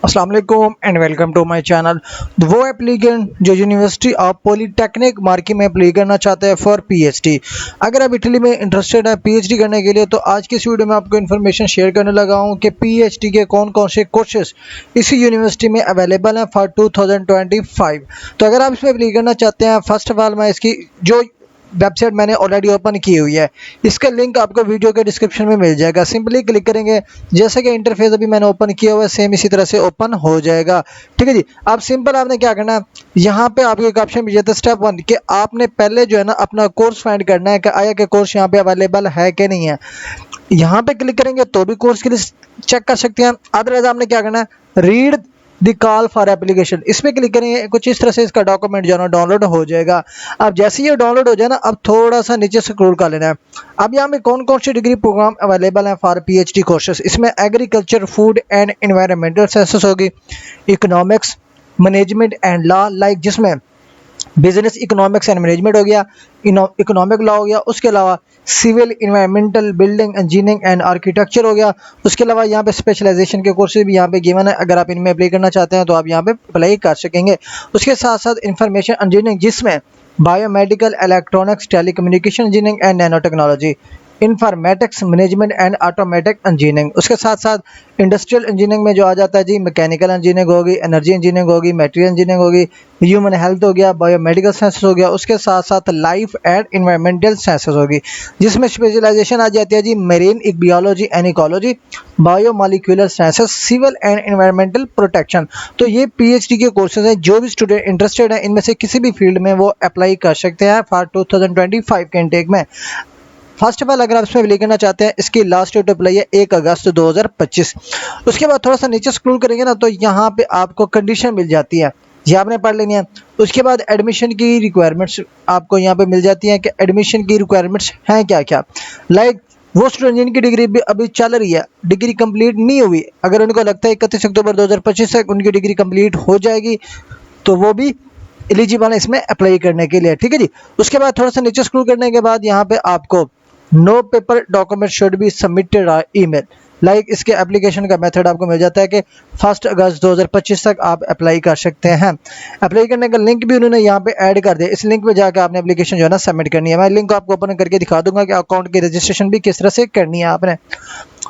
अस्सलाम वालेकुम and welcome to my channel. वो एप्लीकेंट जो यूनिवर्सिटी ऑफ पॉलीटेक्निक मार्की में अप्लाई करना चाहते हैं फॉर पीएचडी। अगर आप इटली में इंटरेस्टेड है पीएचडी करने के लिए तो आज की इस वीडियो में आपको इन्फॉर्मेशन शेयर करने लगा हूं कि पीएचडी के कौन कौन से कोर्सेज इसी यूनिवर्सिटी में अवेलेबल हैं फॉर 2025। तो अगर आप इसमें अप्लाई करना चाहते हैं, फर्स्ट ऑफ ऑल मैं इसकी जो वेबसाइट मैंने ऑलरेडी ओपन की हुई है, इसका लिंक आपको वीडियो के डिस्क्रिप्शन में मिल जाएगा। सिंपली क्लिक करेंगे, जैसे कि इंटरफेस अभी मैंने ओपन किया हुआ है सेम इसी तरह से ओपन हो जाएगा। ठीक है जी। अब सिंपल आपने क्या करना है, यहाँ पे आपको एक ऑप्शन मिल जाता है स्टेप 1 कि आपने पहले जो है ना अपना कोर्स फाइंड करना है कि आया कि कोर्स यहाँ पे अवेलेबल है कि नहीं है। यहाँ पे क्लिक करेंगे तो भी कोर्स की लिस्ट चेक कर सकते हैं। अदरवाइज आपने क्या करना है, read the call for application, इसमें क्लिक करेंगे, कुछ इस तरह से इसका डॉक्यूमेंट जो है ना डाउनलोड हो जाएगा। अब जैसे ये डाउनलोड हो जाए ना, अब थोड़ा सा नीचे स्क्रॉल कर लेना है। अब यहाँ में कौन कौन सी डिग्री प्रोग्राम अवेलेबल है फॉर पीएचडी कोर्सेज, इसमें agriculture, food and environmental sciences होगी, economics, management and law, like जिसमें बिजनेस इकोनॉमिक्स एंड मैनेजमेंट हो गया, इकोनॉमिक लॉ हो गया, उसके अलावा civil, environmental, building engineering and architecture हो गया। उसके अलावा यहाँ पे स्पेशलाइजेशन के कोर्सेज भी यहाँ पे गिवन है, अगर आप इनमें अप्लाई करना चाहते हैं तो आप यहाँ पे अप्लाई कर सकेंगे। उसके साथ साथ इंफॉर्मेशन इंजीनियरिंग जिसमें biomedical, electronics, telecommunication engineering and nano technology, informatics management and automatic engineering. उसके साथ साथ इंडस्ट्रियल इंजीनियरिंग में जो आ जाता है जी, मैकेनिकल इंजीनियरिंग होगी, एनर्जी इंजीनियरिंग होगी, मटेरियल इंजीनियरिंग होगी, ह्यूमन हेल्थ हो गया, बायोमेडिकल साइंसेस हो गया। उसके साथ साथ लाइफ एंड इन्वायरमेंटल साइंसेस होगी, जिसमें स्पेशलाइजेशन आ जाती है जी marine biology and ecology, biomolecular sciences, civil and environmental protection. तो ये पीएचडी के कोर्सेज हैं, जो भी स्टूडेंट इंटरेस्टेड है इनमें से किसी भी फील्ड में वो अप्लाई कर सकते हैं फॉर 2025 के इनटेक में। फर्स्ट ऑफ ऑल अगर आप इसमें अप्लाई करना चाहते हैं, इसकी लास्ट डेट अप्लाई है 1 अगस्त 2025। उसके बाद थोड़ा सा नीचे स्क्रॉल करेंगे ना तो यहाँ पे आपको कंडीशन मिल जाती है, ये आपने पढ़ लेनी है। उसके बाद एडमिशन की रिक्वायरमेंट्स आपको यहाँ पे मिल जाती हैं कि एडमिशन की रिक्वायरमेंट्स हैं क्या क्या। लाइक वो स्टूडेंट जिनकी डिग्री भी अभी चल रही है, डिग्री कंप्लीट नहीं हुई, अगर उनको लगता है 31 अक्टूबर 2025 तक उनकी डिग्री कंप्लीट हो जाएगी तो वो भी एलिजिबल है इसमें अप्लाई करने के लिए। ठीक है जी। उसके बाद थोड़ा सा नीचे स्क्रॉल करने के बाद यहाँ पे आपको no paper document should be submitted email, like इसके एप्लीकेशन का मेथड आपको मिल जाता है कि 1 अगस्त 2025 तक आप अप्लाई कर सकते हैं। अप्लाई करने का लिंक भी उन्होंने यहाँ पे ऐड कर दिया, इस लिंक पे जाकर आपने एप्लीकेशन जो है ना सबमिट करनी है। मैं लिंक को आपको ओपन करके दिखा दूंगा कि अकाउंट की रजिस्ट्रेशन भी किस तरह से करनी है आपने।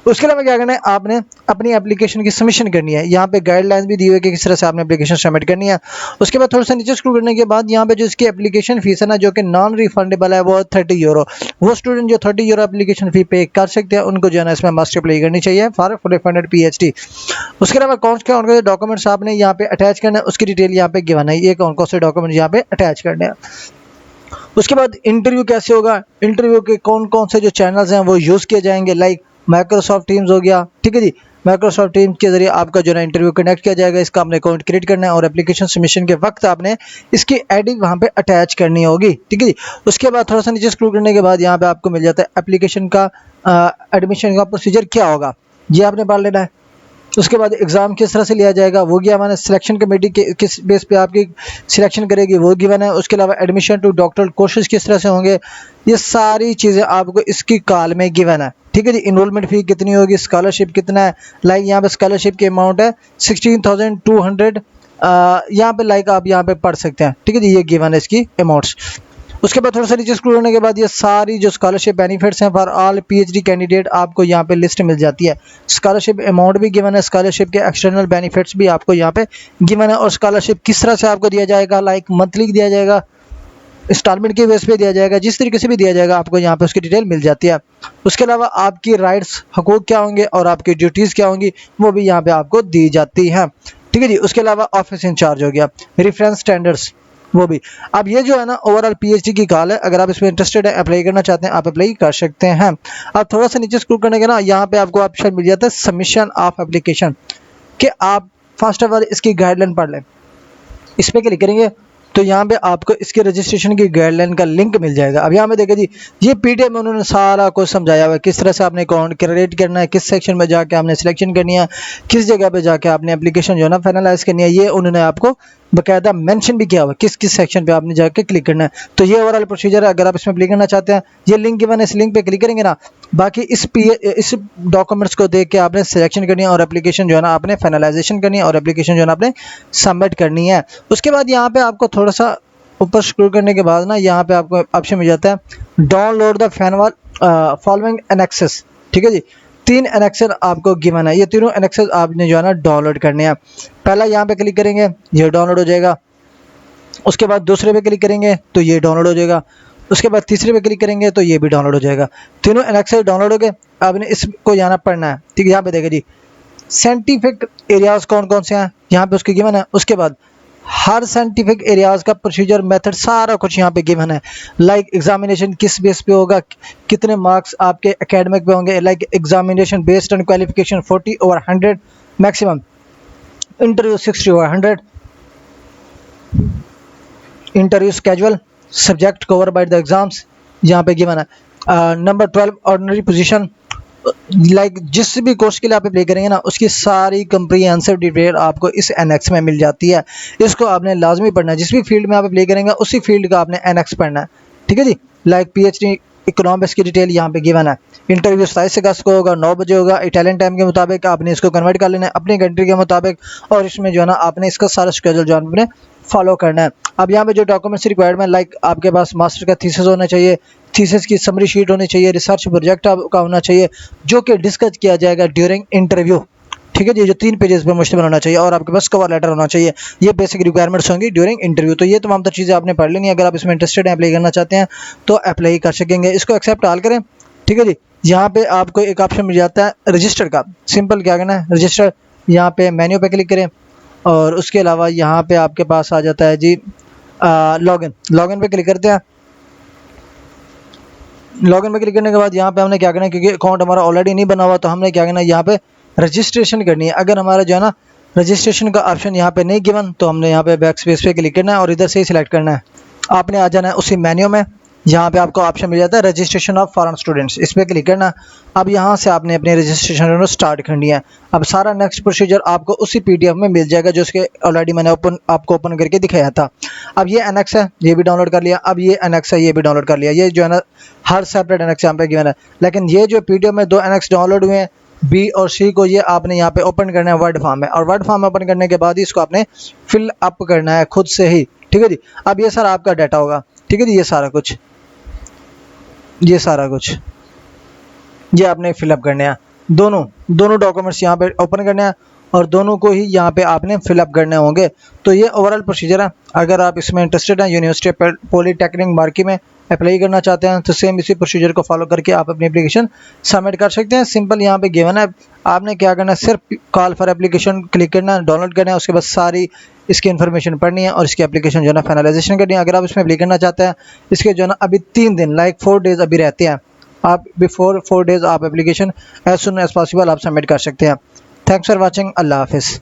उसके अलावा क्या करना है, आपने अपनी एप्लीकेशन की सबमिशन करनी है, यहाँ पे गाइडलाइंस भी दी हुई है कि किस तरह से आपने एप्लीकेशन सबमिट करनी है। उसके बाद थोड़ा सा नीचे स्क्रॉल करने के बाद यहाँ पे जो इसकी एप्लीकेशन फीस है ना, जो कि नॉन रिफंडेबल है, वो 30 यूरो। वो स्टूडेंट जो 30 यूरो एप्लीकेशन फी पे कर सकते हैं उनको जो है ना इसमें मस्ट अप्लाई करनी चाहिए फॉर फुल फंडेड पीएचडी। उसके अलावा कौन से डॉक्यूमेंट्स आपने यहाँ पे अटैच करना है उसकी डिटेल यहाँ पे गिवन है, ये कौन कौन से डॉक्यूमेंट यहाँ पे अटैच करने हैं। उसके बाद इंटरव्यू कैसे होगा, इंटरव्यू के कौन कौन से जो चैनल्स हैं वो यूज़ किए जाएंगे, लाइक माइक्रोसॉफ्ट टीम्स हो गया। ठीक है जी। माइक्रोसॉफ्ट टीम्स के जरिए आपका जो है इंटरव्यू कनेक्ट किया जाएगा, इसका आपने अकाउंट क्रिएट करना है और एप्लीकेशन सबमिशन के वक्त आपने इसकी एडिंग वहाँ पे अटैच करनी होगी। ठीक है जी। उसके बाद थोड़ा सा नीचे स्क्रॉल करने के बाद यहाँ पे आपको मिल जाता है एप्लीकेशन का एडमिशन का प्रोसीजर क्या होगा, ये आपने पढ़ लेना है। उसके बाद एग्ज़ाम किस तरह से लिया जाएगा वो गया मैंने, सिलेक्शन कमेटी के किस बेस पे आपकी सिलेक्शन करेगी वो गिवन है। उसके अलावा एडमिशन टू डॉक्टरल कोर्सेज किस तरह से होंगे, ये सारी चीज़ें आपको इसकी कॉल में गिवन है। ठीक है जी। इनरोलमेंट फ़ी कितनी होगी, स्कॉलरशिप कितना है, लाइक यहाँ पे स्कॉलरशिप की अमाउंट है 16,200, यहाँ पे लाइक आप यहाँ पे पढ़ सकते हैं। ठीक है जी, ये गिवन है इसकी अमाउंट्स। उसके बाद थोड़ा सा नीचे स्क्रॉल होने के बाद ये सारी जो स्कॉलरशिप बेनिफिट्स हैं फॉर ऑल पीएचडी कैंडिडेट आपको यहाँ पे लिस्ट मिल जाती है। स्कॉलरशिप अमाउंट भी गिवन है, स्कॉलरशिप के एक्सटर्नल बेनिफिट्स भी आपको यहाँ पे गिवन है, और स्कॉलरशिप किस तरह से आपको दिया जाएगा, लाइक मंथली दिया जाएगा, इंस्टॉलमेंट के बेस पे दिया जाएगा, जिस तरीके से भी दिया जाएगा आपको यहाँ पे उसकी डिटेल मिल जाती है। उसके अलावा आपकी राइट्स हकूक़ क्या होंगे और आपकी ड्यूटीज़ क्या होंगी वो भी यहाँ पे आपको दी जाती हैं। ठीक है जी। उसके अलावा ऑफिस इंचार्ज हो गया, रेफरेंस स्टैंडर्ड्स वो भी। अब ये जो है ना ओवरऑल पीएचडी की कॉल है, अगर आप इसमें इंटरेस्टेड है अप्लाई करना चाहते हैं आप अप्लाई कर सकते हैं। अब थोड़ा सा नीचे स्क्रॉल करने के ना यहाँ पे आपको ऑप्शन मिल जाता है सबमिशन ऑफ एप्लीकेशन, कि आप फर्स्ट ऑफ ऑल इसकी गाइडलाइन पढ़ लें। इस पर क्लिक करेंगे तो यहाँ पे आपको इसके रजिस्ट्रेशन की गाइडलाइन का लिंक मिल जाएगा। अब यहाँ पे देखिए जी, ये पीडीएफ में उन्होंने सारा कुछ समझाया हुआ है, किस तरह से आपने अकाउंट क्रिएट करना है, किस सेक्शन में जाके आपने सिलेक्शन करनी है, किस जगह पे जाके आपने एप्लीकेशन जो है ना फाइनलाइज करनी है, ये उन्होंने आपको बाकायदा मेंशन भी किया हुआ है किस किस सेक्शन पे आपने जाके क्लिक करना है। तो ये ओवरऑल प्रोसीजर है। अगर आप इसमें क्लिक करना चाहते हैं, ये लिंक गिवन है, इस लिंक पे क्लिक करेंगे ना, बाकी इस डॉक्यूमेंट्स को देख के आपने सिलेक्शन करनी है और एप्लीकेशन जो है ना आपने फाइनलाइजेशन करनी है और एप्लीकेशन जो है ना आपने सबमिट करनी है। उसके बाद यहाँ पे आपको थोड़ा सा ऊपर स्क्रॉल करने के बाद ना यहाँ पे आपको ऑप्शन मिल जाता है डाउनलोड द फॉलोइंग एनेक्सेस। ठीक है जी, 3 एनेक्सेस आपको गिवन है, ये तीनों एनेक्सेस आपने जो है ना डाउनलोड करने हैं। पहला यहाँ पे क्लिक करेंगे, ये डाउनलोड हो जाएगा। उसके बाद दूसरे पे क्लिक करेंगे तो ये डाउनलोड हो जाएगा। उसके बाद तीसरे पे क्लिक करेंगे तो ये भी डाउनलोड हो जाएगा। तीनों एनेक्सेस डाउनलोड हो गए। आपने इसको यहाँ पढ़ना है। ठीक है, यहाँ पे देखिए जी साइंटिफिक एरियाज कौन कौन से हैं यहाँ पे उसके गिवन है। उसके बाद हर साइंटिफिक एरियाज का प्रोसीजर मेथड सारा कुछ यहाँ पे गिवन है। लाइक एग्जामिनेशन किस बेस पे होगा, कितने मार्क्स आपके एकेडमिक पे होंगे, like examination based on qualification 40/100 maximum, interview 60/100, interview schedule, subject cover by the exams यहाँ पे गिवन है। नंबर 12 ऑर्डिनरी पोजीशन, लाइक जिस भी कोर्स के लिए आप अप्लाई करेंगे ना उसकी सारी कंप्रीहेंसिव डिटेल आपको इस एनएक्स में मिल जाती है। इसको आपने लाजमी पढ़ना है। जिस भी फील्ड में आप अप्लाई करेंगे उसी फील्ड का आपने एनएक्स पढ़ना है। ठीक है जी, लाइक पीएचडी इकोनॉमिक्स की डिटेल यहाँ पे गिवन है। इंटरव्यू 27 अगस्त को होगा, 9 बजे होगा। इटालियन टाइम के मुताबिक आपने इसको कन्वर्ट कर लेना है अपनी कंट्री के मुताबिक, और इसमें जो है ना आपने इसका सारा शेड्यूल जो आपने फॉलो करना है। अब यहाँ पे जो डॉक्यूमेंट्स रिक्वायर्ड है, लाइक आपके पास मास्टर का थीसिस होना चाहिए, थीसिस की समरी शीट होनी चाहिए, रिसर्च प्रोजेक्ट आपका होना चाहिए जो कि डिस्कस किया जाएगा ड्यूरिंग इंटरव्यू। ठीक है जी, जो 3 पेजेस पे मुश्तमिल होना चाहिए, और आपके पास कवर लेटर होना चाहिए। ये बेसिक रिक्वायरमेंट्स होंगी ड्यूरिंग इंटरव्यू। तो ये तमाम चीज़ें आपने पढ़ लेनी है। अगर आप इसमें इंटरेस्टेड हैं, अप्लाई करना चाहते हैं तो अप्लाई कर सकेंगे। इसको एक्सेप्ट आल करें। ठीक है जी, यहाँ पे आपको एक ऑप्शन मिल जाता है रजिस्टर का। सिंपल क्या करना है, रजिस्टर, यहाँ पे मेन्यू पे क्लिक करें, और उसके अलावा यहाँ पे आपके पास आ जाता है जी लॉगिन पे क्लिक करते हैं। लॉगिन पे क्लिक करने के बाद यहाँ पे हमने क्या करना है, क्योंकि अकाउंट हमारा ऑलरेडी नहीं बना हुआ तो हमने क्या करना है, यहाँ पे रजिस्ट्रेशन करनी है। अगर हमारा जो है ना रजिस्ट्रेशन का ऑप्शन यहाँ पे नहीं गिवन तो हमने यहाँ पे बैक स्पेस पे क्लिक करना है और इधर से ही सिलेक्ट करना है। आपने आ जाना है उसी मेन्यू में, यहाँ पे आपको ऑप्शन मिल जाता है रजिस्ट्रेशन ऑफ फॉरेन स्टूडेंट्स, इस पर क्लिक करना। अब यहाँ से आपने अपनी रजिस्ट्रेशन स्टार्ट करनी है। अब सारा नेक्स्ट प्रोसीजर आपको उसी पीडीएफ में मिल जाएगा जो उसके ऑलरेडी मैंने आपको ओपन करके दिखाया था। अब ये एनेक्स है, ये भी डाउनलोड कर लिया। अब ये एनेक्स है, ये भी डाउनलोड कर लिया। ये जो है ना हर सेपरेट एनेक्स यहाँ पे गिवन है, लेकिन ये जो पीडीएफ में 2 एनेक्स डाउनलोड हुए हैं बी और सी को, ये आपने यहाँ पे ओपन करना है वर्ड फॉर्म में, और वर्ड फॉर्म में ओपन करने के बाद ही इसको आपने फिल अप करना है खुद से ही। ठीक है जी, अब ये सारा आपका डाटा होगा। ठीक है जी, ये सारा कुछ ये आपने फिलअप करने हैं। दोनों डॉक्यूमेंट्स यहाँ पे ओपन करने हैं और दोनों को ही यहाँ पे आपने फिलअप करने होंगे। तो ये ओवरऑल प्रोसीजर है। अगर आप इसमें इंटरेस्टेड हैं, यूनिवर्सिटी पॉलीटेक्निक मार्की में अप्लाई करना चाहते हैं, तो सेम इसी प्रोसीजर को फॉलो करके आप अपनी एप्लीकेशन सबमिट कर सकते हैं। सिंपल यहाँ पे गिवन है, आपने क्या करना है, सिर्फ कॉल फॉर एप्लीकेशन क्लिक करना है, डाउनलोड करना है, उसके बाद सारी इसकी इन्फॉर्मेशन पढ़नी है और इसकी एप्लीकेशन जो है ना फाइनलाइजेशन करनी है। अगर आप इसमें अप्लाई करना चाहते हैं, इसके जो है ना अभी 3 दिन लाइक 4 डेज़ अभी रहते हैं। आप बिफोर 4 डेज़ आप application as soon as possible आप सबमिट कर सकते हैं। Thanks for watching. अल्लाह हाफिज़।